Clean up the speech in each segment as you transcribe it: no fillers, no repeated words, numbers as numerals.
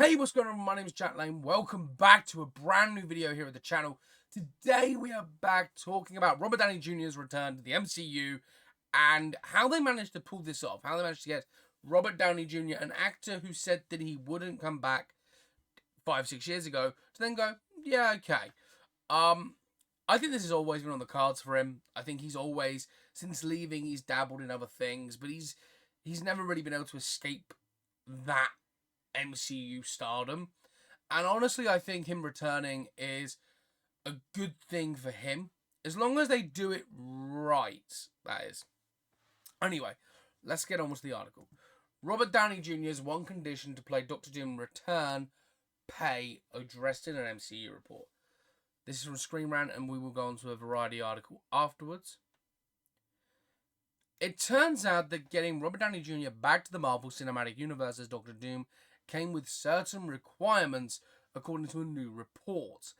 Hey, what's going on? My name is Jack Lane. Welcome back to a brand new video here at the channel. Today we are back talking about Robert Downey Jr.'s return to the MCU and how they managed to pull this off. How they managed to get Robert Downey Jr., an actor who said that he wouldn't come back 5-6 years ago, to then go, yeah, okay. I think this has always been on the cards for him. I think he's always, since leaving, he's dabbled in other things, but he's never really been able to escape that MCU stardom. And honestly, I think him returning is a good thing for him, as long as they do it right, that is. Anyway, let's get on with the article. Robert Downey Jr.'s one condition to play Doctor Doom return pay addressed in an MCU report. This is from Screen Rant, and we will go on to a Variety article afterwards. It turns out that getting Robert Downey Jr. back to the Marvel Cinematic Universe as Doctor Doom came with certain requirements, according to a new report.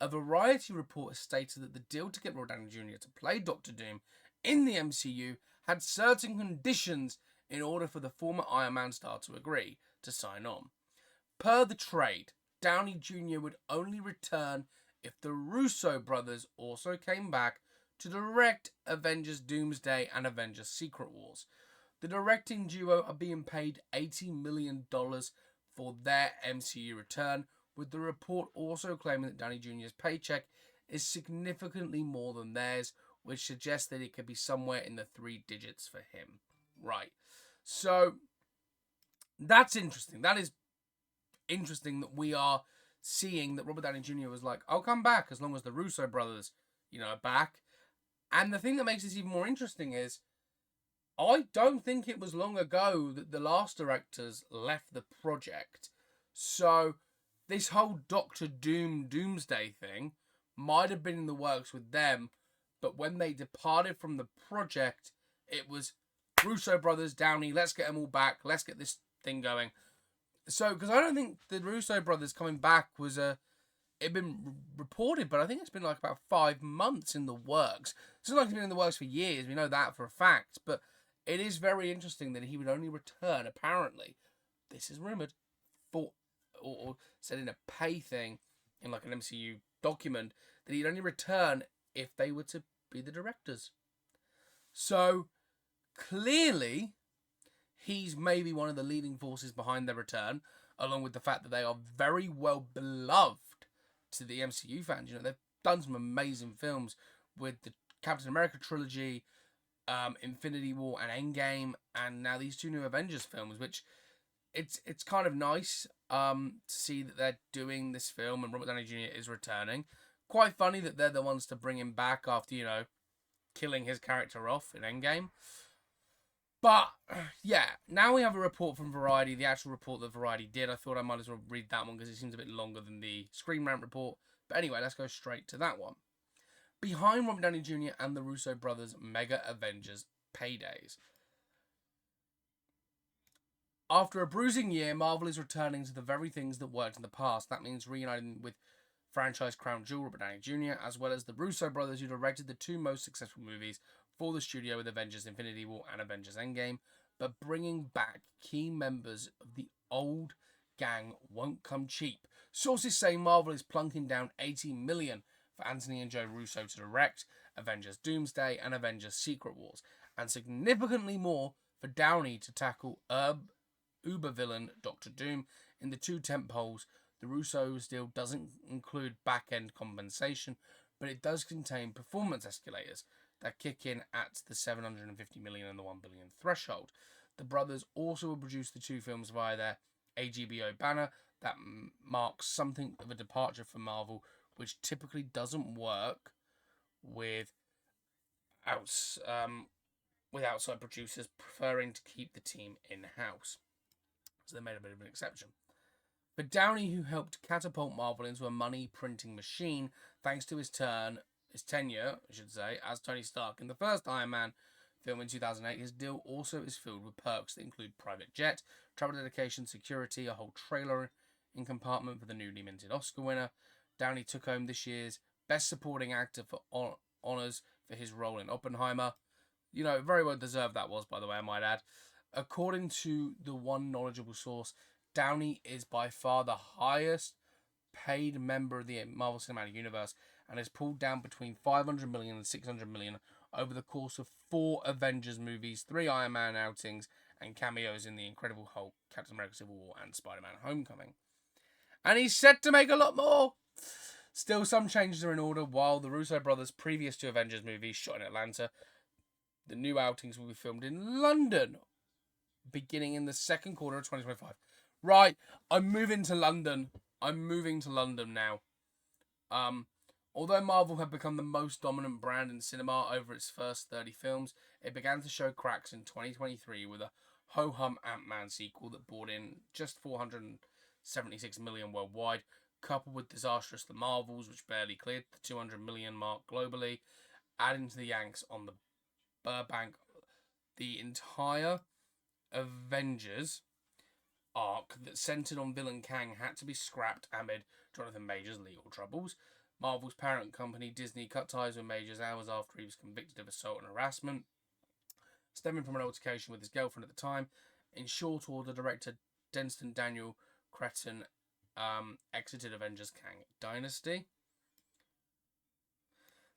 A Variety report stated that the deal to get Robert Downey Jr. to play Doctor Doom in the MCU had certain conditions in order for the former Iron Man star to agree to sign on. Per the trade, Downey Jr. would only return if the Russo brothers also came back to direct Avengers Doomsday and Avengers Secret Wars. The directing duo are being paid $80 million for their MCU return, with the report also claiming that Downey Jr.'s paycheck is significantly more than theirs, which suggests that it could be somewhere in the 3 digits for him. Right. So, that's interesting. That is interesting that we are seeing that Robert Downey Jr. was like, I'll come back as long as the Russo brothers, are back. And the thing that makes this even more interesting is, I don't think it was long ago that the last directors left the project. So, this whole Doctor Doom Doomsday thing might have been in the works with them, but when they departed from the project, it was Russo brothers, Downey, let's get them all back, let's get this thing going. So, because I don't think the Russo brothers coming back was it'd been reported, but I think it's been like about 5 months in the works. It's not like it's been in the works for years, we know that for a fact, but it is very interesting that he would only return, apparently, this is rumoured, for, or said in a pay thing, in like an MCU document, that he'd only return if they were to be the directors. So, clearly, he's maybe one of the leading forces behind their return, along with the fact that they are very well beloved to the MCU fans. They've done some amazing films with the Captain America trilogy, Infinity War and Endgame, and now these 2 new Avengers films, which it's kind of nice to see that they're doing this film and Robert Downey Jr. is returning. Quite funny that they're the ones to bring him back after, killing his character off in Endgame. But, yeah, now we have a report from Variety, the actual report that Variety did. I thought I might as well read that one because it seems a bit longer than the Screen Rant report. But anyway, let's go straight to that one. Behind Robert Downey Jr. and the Russo brothers' Mega Avengers paydays. After a bruising year, Marvel is returning to the very things that worked in the past. That means reuniting with franchise crown jewel Robert Downey Jr., as well as the Russo brothers who directed the 2 most successful movies for the studio with Avengers Infinity War and Avengers Endgame, but bringing back key members of the old gang won't come cheap. Sources say Marvel is plunking down $80 million for Anthony and Joe Russo to direct Avengers Doomsday and Avengers Secret Wars, and significantly more for Downey to tackle uber villain Doctor Doom. In the 2 tentpoles, the Russos deal doesn't include back-end compensation, but it does contain performance escalators that kick in at the $750 million and the $1 billion threshold. The brothers also will produce the 2 films via their AGBO banner. That marks something of a departure for Marvel, which typically doesn't work with outside producers preferring to keep the team in-house. So they made a bit of an exception. But Downey, who helped catapult Marvel into a money-printing machine thanks to his tenure, as Tony Stark in the first Iron Man film in 2008, his deal also is filled with perks that include private jet, travel dedication, security, a whole trailer in compartment for the newly minted Oscar winner. Downey took home this year's Best Supporting Actor for honors for his role in Oppenheimer. Very well deserved that was, by the way, I might add. According to the one knowledgeable source, Downey is by far the highest paid member of the Marvel Cinematic Universe and has pulled down between 500 million and 600 million over the course of 4 Avengers movies, 3 Iron Man outings, and cameos in The Incredible Hulk, Captain America Civil War, and Spider-Man Homecoming. And he's set to make a lot more! Still, some changes are in order. While the Russo brothers' previous 2 Avengers movies shot in Atlanta, the new outings will be filmed in London, beginning in the second quarter of 2025. Right, I'm moving to London now. Although Marvel had become the most dominant brand in cinema over its first 30 films, it began to show cracks in 2023 with a ho-hum Ant-Man sequel that brought in just 476 million worldwide, coupled with disastrous The Marvels, which barely cleared the 200 million mark globally, adding to the Yanks on the Burbank. The entire Avengers arc that centered on villain Kang had to be scrapped amid Jonathan Majors' legal troubles. Marvel's parent company, Disney, cut ties with Majors hours after he was convicted of assault and harassment, stemming from an altercation with his girlfriend at the time. In short order, director Destin Daniel Cretton exited Avengers Kang Dynasty.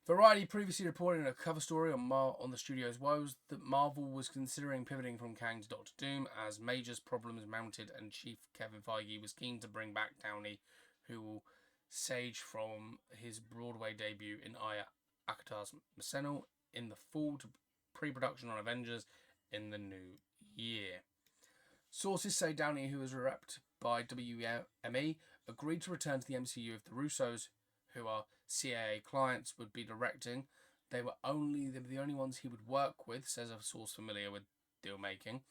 Variety previously reported in a cover story on the studio's woes that Marvel was considering pivoting from Kang to Doctor Doom as Major's problems mounted, and Chief Kevin Feige was keen to bring back Downey, who will sage from his Broadway debut in Aya Akuta's Maseno in the fall to pre-production on Avengers in the new year. Sources say Downey, who was repped by WME, agreed to return to the MCU if the Russos, who are CAA clients, would be directing. They were the only ones he would work with, says a source familiar with deal making.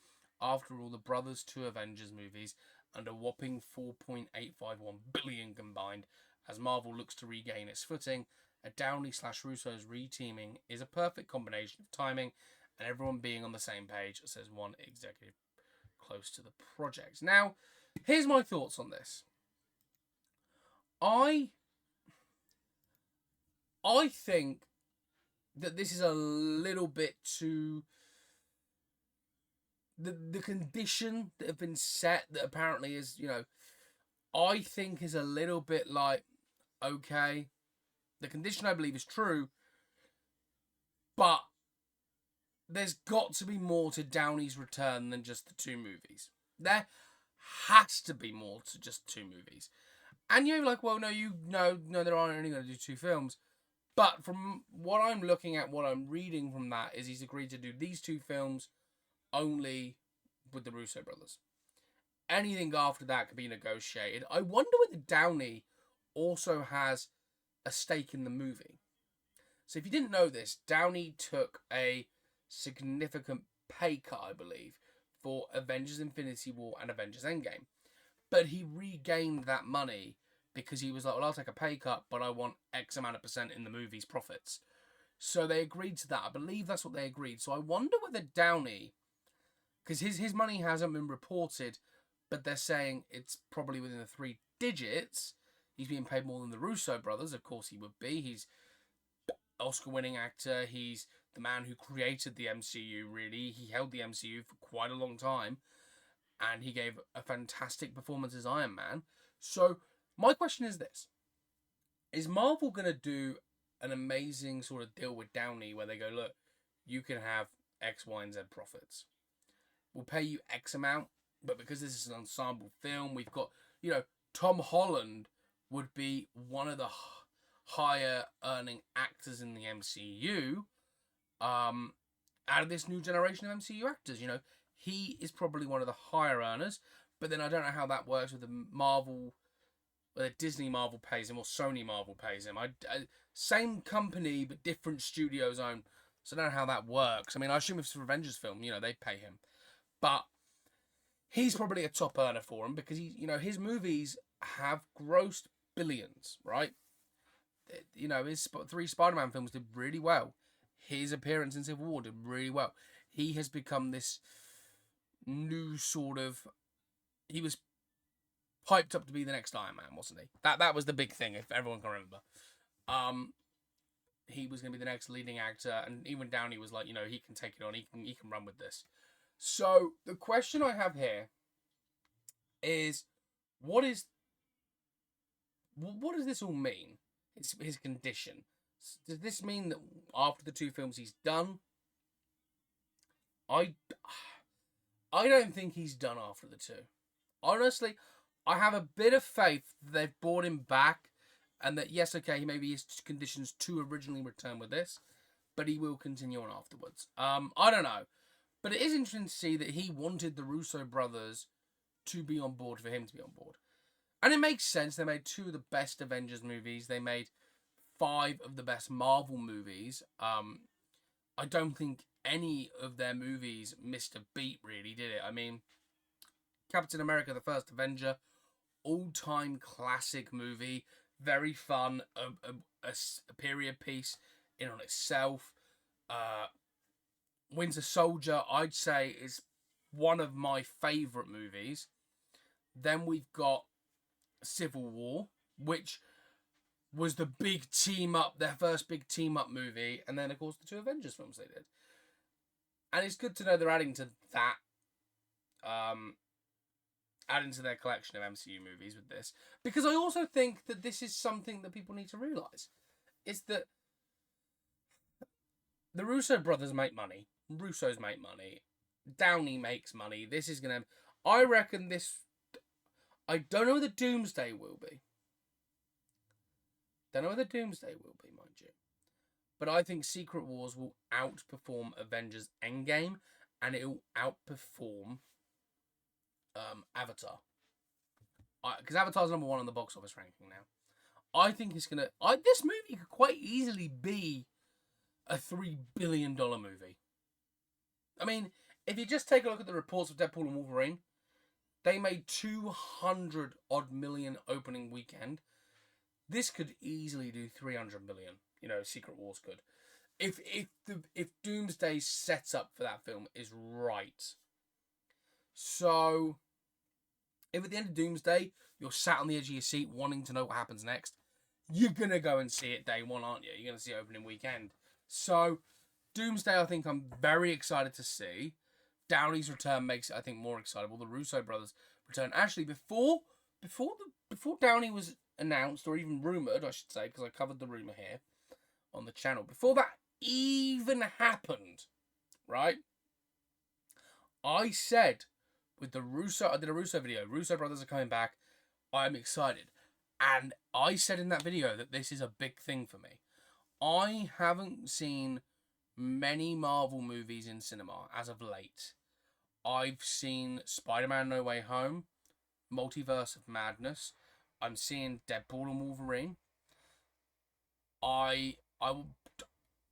After all, the brothers' 2 Avengers movies and a whopping $4.851 billion combined, as Marvel looks to regain its footing, a Downey/Russo's reteaming is a perfect combination of timing and everyone being on the same page, says one executive close to the project. Now, here's my thoughts on this. I think that this is a little bit too... The condition that have been set that apparently is, I think is a little bit like, okay, the condition I believe is true, but there's got to be more to Downey's return than just the 2 movies. There has to be more to just 2 movies. And you're like, well, no, there aren't only going to do 2 films. But from what I'm looking at, what I'm reading from that is he's agreed to do these 2 films only with the Russo brothers. Anything after that could be negotiated. I wonder whether Downey also has a stake in the movie. So if you didn't know this, Downey took a significant pay cut, I believe, for Avengers Infinity War and Avengers Endgame. But he regained that money because he was like, well, I'll take a pay cut, but I want X amount of % in the movie's profits. So they agreed to that. I believe that's what they agreed. So I wonder whether Downey, because his money hasn't been reported, but they're saying it's probably within the 3 digits. He's being paid more than the Russo brothers. Of course he would be. He's Oscar-winning actor. He's the man who created the MCU, really. He held the MCU for quite a long time. And he gave a fantastic performance as Iron Man. So my question is this. Is Marvel going to do an amazing sort of deal with Downey where they go, look, you can have X, Y, and Z profits. We'll pay you X amount, but because this is an ensemble film, we've got, Tom Holland would be one of the higher earning actors in the MCU out of this new generation of MCU actors. He is probably one of the higher earners, but then I don't know how that works with the Marvel, whether Disney Marvel pays him or Sony Marvel pays him. Same company, but different studios own. So I don't know how that works. I mean, I assume if it's an Avengers film, they pay him. But he's probably a top earner for him because his movies have grossed billions, right? His 3 Spider-Man films did really well. His appearance in Civil War did really well. He has become this new sort of... He was hyped up to be the next Iron Man, wasn't he? That was the big thing, if everyone can remember. He was going to be the next leading actor, and even Downey was like, he can take it on. He can run with this. So the question I have here is what is what does this all mean? It's his condition. Does this mean that after the 2 films he's done? I don't think he's done after the 2. Honestly, I have a bit of faith that they've brought him back, and that yes, okay, maybe his conditions to originally return with this, but he will continue on afterwards. I don't know, but it is interesting to see that he wanted the Russo brothers to be on board for him to be on board, and it makes sense. They made 2 of the best Avengers movies. They made 5 of the best Marvel movies. I don't think any of their movies missed a beat, really, did it? I mean, Captain America: The First Avenger, all-time classic movie, very fun, a period piece in on itself. Winter Soldier, I'd say, is one of my favourite movies. Then we've got Civil War, which was the big team up, their first big team up movie, and then of course the 2 Avengers films they did. And it's good to know they're adding to that, adding to their collection of MCU movies with this, because I also think that this is something that people need to realise. It's that the Russo brothers make money, Russos make money, Downey makes money. This is gonna, I reckon this. I don't know where the Doomsday will be. Don't know where the Doomsday will be, mind you. But I think Secret Wars will outperform Avengers Endgame, and it will outperform Avatar. Because Avatar's number 1 on the box office ranking now. I think it's going to... This movie could quite easily be a $3 billion movie. I mean, if you just take a look at the reports of Deadpool and Wolverine, they made 200 odd million opening weekend. This could easily do 300 million. You know, Secret Wars could. If Doomsday's setup for that film is right. So, if at the end of Doomsday, you're sat on the edge of your seat wanting to know what happens next, you're going to go and see it day 1, aren't you? You're going to see it opening weekend. So, Doomsday, I think I'm very excited to see. Downey's return makes it, I think, more excitable. The Russo brothers return. Actually, before Downey was announced, or even rumoured, I should say, because I covered the rumour here on the channel, before that even happened, right? I said, with the Russo, I did a Russo video, Russo brothers are coming back, I'm excited. And I said in that video that this is a big thing for me. I haven't seen many Marvel movies in cinema as of late. I've seen Spider-Man No Way Home, Multiverse of Madness. I'm seeing Deadpool and Wolverine. I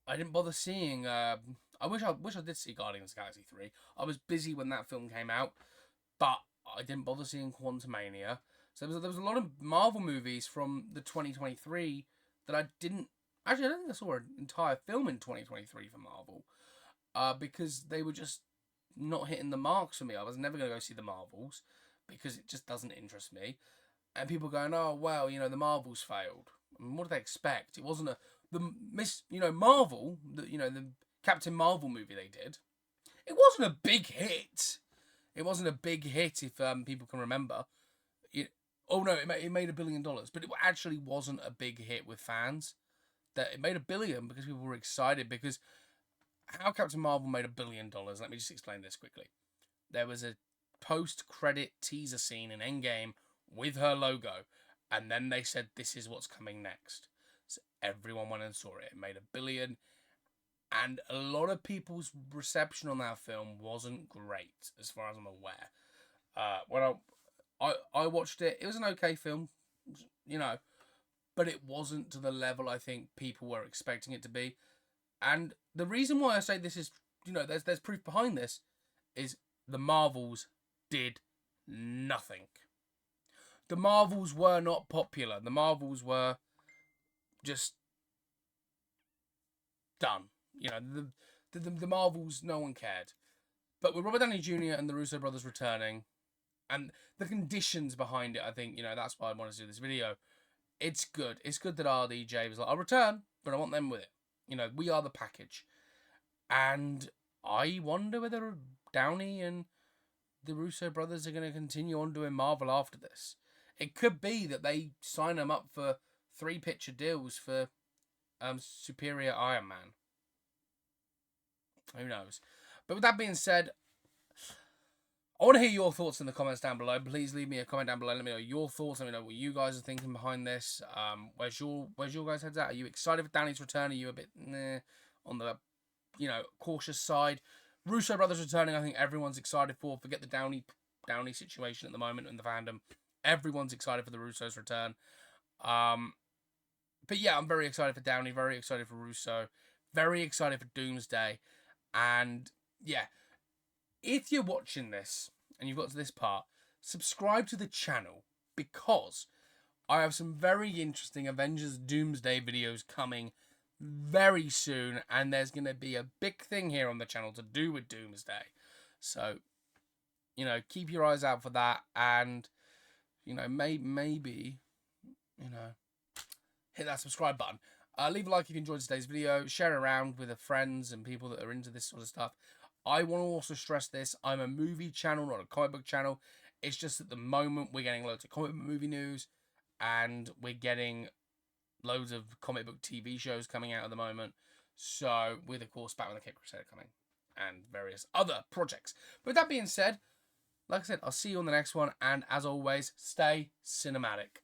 didn't bother seeing. I wish I did see Guardians of the Galaxy 3. I was busy when that film came out, but I didn't bother seeing Quantumania. So there was a lot of Marvel movies from the 2023 that I didn't. Actually, I don't think I saw an entire film in 2023 for Marvel, because they were just not hitting the marks for me. I was never going to go see the Marvels because it just doesn't interest me. And people going, oh well, you know, the Marvels failed. I mean, what did they expect? It wasn't Marvel, the Captain Marvel movie they did. It wasn't a big hit. It wasn't a big hit if people can remember. It made $1 billion, but it actually wasn't a big hit with fans. That it made $1 billion because people were excited. Because how Captain Marvel made $1 billion? Let me just explain this quickly. There was a post-credit teaser scene in Endgame with her logo, and then they said this is what's coming next. So everyone went and saw it. It made $1 billion, and a lot of people's reception on that film wasn't great, as far as I'm aware. When I watched it, it was an okay film, you know, but it wasn't to the level I think people were expecting it to be. And the reason why I say this is, you know, there's proof behind this, is the Marvels did nothing. The Marvels were not popular. The Marvels were just done. You know, the Marvels, no one cared. But with Robert Downey Jr. and the Russo brothers returning, and the conditions behind it, I think, you know, that's why I wanted to do this video. It's good. It's good that RDJ was like, I'll return, but I want them with it. You know, we are the package. And I wonder whether Downey and the Russo brothers are going to continue on doing Marvel after this. It could be that they sign them up for 3-picture deals for Superior Iron Man. Who knows? But with that being said, I want to hear your thoughts in the comments down below. Please leave me a comment down below. Let me know your thoughts. Let me know what you guys are thinking behind this. Where's your guys' heads at? Are you excited for Downey's return? Are you a bit on the cautious side? Russo brothers returning, I think everyone's excited for. Forget the Downey situation at the moment in the fandom. Everyone's excited for the Russo's return. But yeah, I'm very excited for Downey. Very excited for Russo. Very excited for Doomsday. And yeah, if you're watching this and you've got to this part, subscribe to the channel because I have some very interesting Avengers Doomsday videos coming very soon, and there's going to be a big thing here on the channel to do with Doomsday. So, keep your eyes out for that, and, maybe, hit that subscribe button. Leave a like if you enjoyed today's video. Share it around with friends and people that are into this sort of stuff. I want to also stress this. I'm a movie channel, not a comic book channel. It's just at the moment we're getting loads of comic book movie news, and we're getting loads of comic book TV shows coming out at the moment. So, with, of course, Batman the Cape Crusader coming, and various other projects. But with that being said, like I said, I'll see you on the next one, and as always, stay cinematic.